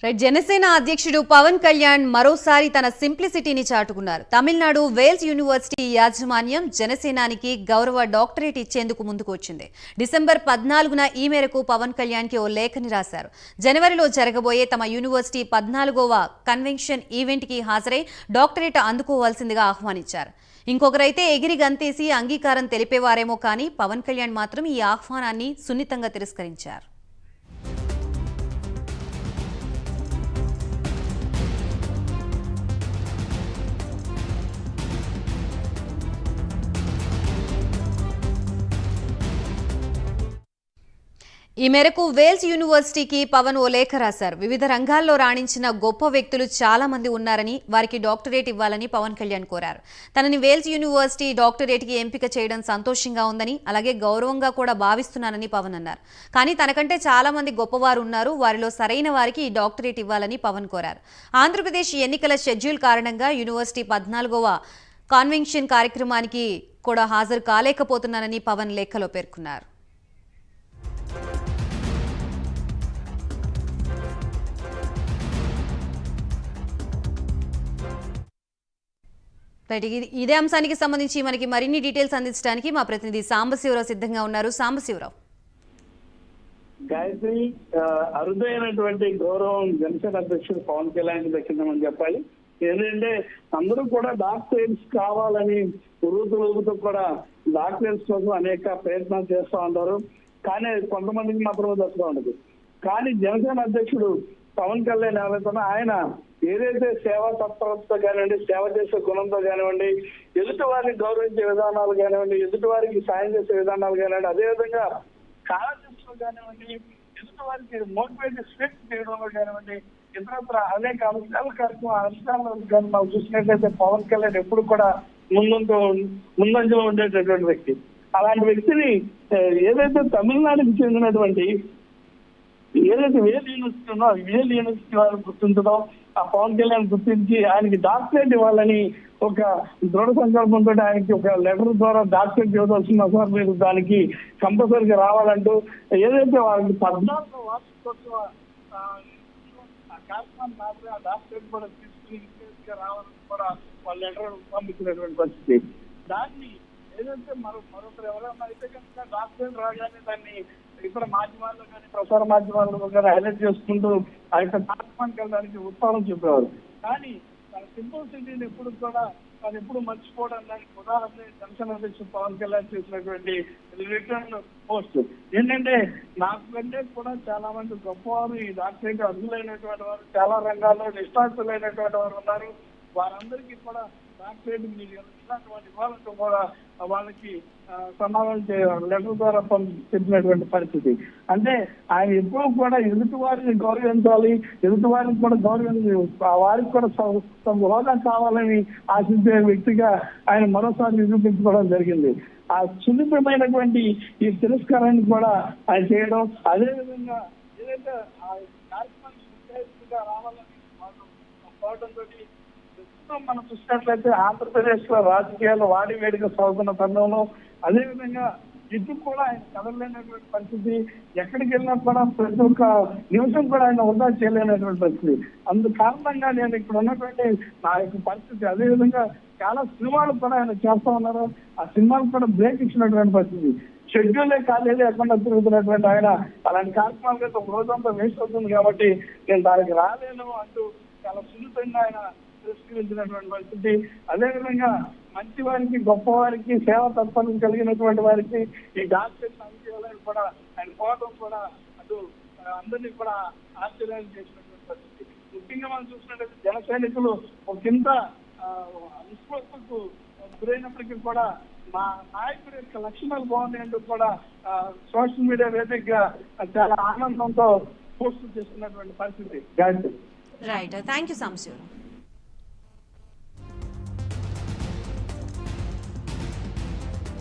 జనసేన అధ్యక్షుడు పవన్ కళ్యాణ్ మరోసారి తన సింప్లిసిటీని చాటుకున్నారు. తమిళనాడు వేల్స్ యూనివర్సిటీ యాజమాన్యం జనసేనానికి గౌరవ డాక్టరేట్ ఇచ్చేందుకు ముందుకు వచ్చింది. డిసెంబర్ 14న ఈ మేరకు పవన్ కళ్యాణ్కి ఓ లేఖని రాశారు. జనవరిలో జరగబోయే తమ యూనివర్సిటీ 14వ కన్వెన్షన్ ఈవెంట్కి హాజరై డాక్టరేట్ అందుకోవాల్సిందిగా ఆహ్వానించారు. ఇంకొకరైతే ఎగిరి గంతేసి అంగీకారం తెలిపేవారేమో కానీ పవన్ కళ్యాణ్ మాత్రం ఈ ఆహ్వానాన్ని సున్నితంగా తిరస్కరించారు. ఈ మేరకు వేల్స్ యూనివర్సిటీకి పవన్ ఓ లేఖ రాశారు. వివిధ రంగాల్లో రాణించిన గొప్ప వ్యక్తులు చాలా మంది ఉన్నారని, వారికి డాక్టరేట్ ఇవ్వాలని పవన్ కళ్యాణ్ కోరారు. తనని వేల్స్ యూనివర్సిటీ డాక్టరేట్కి ఎంపిక చేయడం సంతోషంగా ఉందని, అలాగే గౌరవంగా కూడా భావిస్తున్నానని పవన్ అన్నారు. కానీ తనకంటే చాలా మంది గొప్పవారు ఉన్నారు, వారిలో సరైన వారికి ఈ డాక్టరేట్ ఇవ్వాలని పవన్ కోరారు. ఆంధ్రప్రదేశ్ ఎన్నికల షెడ్యూల్ కారణంగా యూనివర్సిటీ 14వ కాన్వెన్షన్ కార్యక్రమానికి కూడా హాజరు కాలేకపోతున్నానని పవన్ లేఖలో పేర్కొన్నారు. ఇదే అంశానికి సంబంధించి మనకి మరిన్ని డీటెయిల్స్ అందించడానికి మా ప్రతినిధి సాంబశివరావు సిద్ధంగా ఉన్నారు. సాంబశివరావు, గాయత్రి, అరుదైనటువంటి గౌరవం జనసేన అధ్యక్షుడు పవన్ కళ్యాణ్ దక్కిందని చెప్పాలి. ఏంటంటే అందరూ కూడా డాక్టరేట్స్ కావాలని ఉరుగుతూ కూడా డాక్టరేట్స్ కోసం అనేక ప్రయత్నాలు చేస్తూ ఉంటారు. కానీ కొంతమందికి మాత్రమే దక్కుతూ ఉండదు. కానీ జనసేన అధ్యక్షుడు పవన్ కళ్యాణ్ ఎవరైతే ఆయన ఏదైతే సేవా తత్పరతతో కానివ్వండి, సేవ చేసే గుణంతో కానివ్వండి, ఎదుటి వారిని గౌరవించే విధానాలు కానివ్వండి, ఎదుటి వారికి సాయం చేసే విధానాలు కానివ్వండి, అదేవిధంగా కాలజీలో కానివ్వండి, ఎదుటి వారికి మోటివేటివ్ స్పీచ్ చేయడంలో కానివ్వండి, ఇతరత్ర అనేక అంశాలను మనం చూసినట్లయితే పవన్ కళ్యాణ్ ఎప్పుడు కూడా ముందంజలో ఉండేటటువంటి వ్యక్తి. అలాంటి వ్యక్తిని ఏదైతే తమిళనాడుకి చెందినటువంటి ఏదైతే వేల్ యూనివర్సిటీ ఉందో వేల్ యూనివర్సిటీ వాళ్ళని గుర్తించడం, ఆ పవన్ కళ్యాణ్ గుర్తించి ఆయనకి డాక్టరేట్ ఇవ్వాలని ఒక దృఢ సంకల్పంతో ఆయనకి ఒక లెటర్ ద్వారా డాక్టరేట్ ఇవ్వాల్సిన అవసరం లేదు, దానికి కంపల్సరీగా రావాలంటూ ఏదైతే వాళ్ళకి 14వ వార్షికోత్సవ కార్యక్రమాన్ని మాత్రమే ఆ డాక్టరేట్ కూడా తీసుకుని రావాలని కూడా వాళ్ళ లెటర్ పంపించినటువంటి పరిస్థితి. దాన్ని ఏదైతే మరొకరు ఎవరైనా అయితే కనుక డాక్టరేట్ రాగానే దాన్ని ఇతర మాధ్యమాల్లో కానీ ప్రసార మాధ్యమాల్లో కానీ హైలైట్ చేసుకుంటూ ఆ యొక్క కార్యక్రమానికి వెళ్ళడానికి ఉత్సాహం చెప్పేవారు. కానీ తన సింపుల్ సిటీని ఎప్పుడు కూడా తను ఎప్పుడు మర్చిపోవడం దానికి ఉదాహరణ జనసేన అధ్యక్షుడు పవన్ కళ్యాణ్ చేసినటువంటి రిటర్న్ పోస్ట్ ఏంటంటే, నాకు కంటే కూడా చాలా మంది గొప్పవారు ఈ డాక్టరేట్ అర్హులైనటువంటి వారు చాలా రంగాల్లో నిష్ణాతులైనటువంటి వారు ఉన్నారు. వారందరికీ కూడా డాక్టరేట్ మీరు ఇలాంటి ఇవ్వాలంటూ కూడా వాళ్ళకి సమాధానం లెటర్ ద్వారా చెప్పినటువంటి పరిస్థితి. అంటే ఆయన ఎప్పుడూ కూడా ఎదుటి వారిని గౌరవించాలి, ఎదుటి వారిని కూడా వారికి కూడా హోదా కావాలని ఆశించే వ్యక్తిగా ఆయన మరోసారి నిరూపించుకోవడం జరిగింది. ఆ సున్నితమైనటువంటి ఈ తిరస్కారాన్ని కూడా ఆయన చేయడం, అదేవిధంగా ఏదైతే ఆ కార్యక్రమానికి రావాలని పోవడంతో మనం చూసినట్లయితే ఆంధ్రప్రదేశ్ లో రాజకీయాలు వాడి వేడిగా సాగుతున్న తరుణంలో అదేవిధంగా ఇటు కూడా ఆయన కదలలేనటువంటి పరిస్థితి, ఎక్కడికి వెళ్ళినా కూడా ప్రతి ఒక్క నిమిషం కూడా ఆయన వృధా చేయలేనటువంటి పరిస్థితి. అందు కారణంగా నేను ఇక్కడ ఉన్నటువంటి నా యొక్క పరిస్థితి, అదేవిధంగా చాలా సినిమాలు కూడా ఆయన చేస్తా ఉన్నారు. ఆ సినిమాలు కూడా బ్రేక్ ఇచ్చినటువంటి పరిస్థితి. షెడ్యూలే ఖాళీ లేకుండా తిరుగుతున్నటువంటి ఆయన అలాంటి కార్యక్రమాలకి ఒక రోజంతా వేస్ట్ అవుతుంది కాబట్టి నేను దానికి రాలేను అంటూ చాలా సున్నితంగా ఆయన తిరస్కరించినటువంటి పరిస్థితి. అదేవిధంగా మంచి వారికి, గొప్పవారికి, సేవ తత్పరం కలిగినటువంటి వారికి ఈ డాక్టరేట్ అందించాలని కూడా ఆయన పోవడం కూడా అటు అందరినీ కూడా ఆశ్చర్యాలు చేసినటువంటి పరిస్థితి. ముఖ్యంగా మనం చూసినట్లయితే జన సైనికులు ఒక కింద విశ్వాసకు గురైనప్పటికీ కూడా మా నాయకుడి యొక్క లక్షణాలు బాగున్నాయంటూ కూడా సోషల్ మీడియా వేదికగా చాలా ఆనందంతో పోస్టులు చేస్తున్నటువంటి పరిస్థితి. Right, thank you Sambasivarao.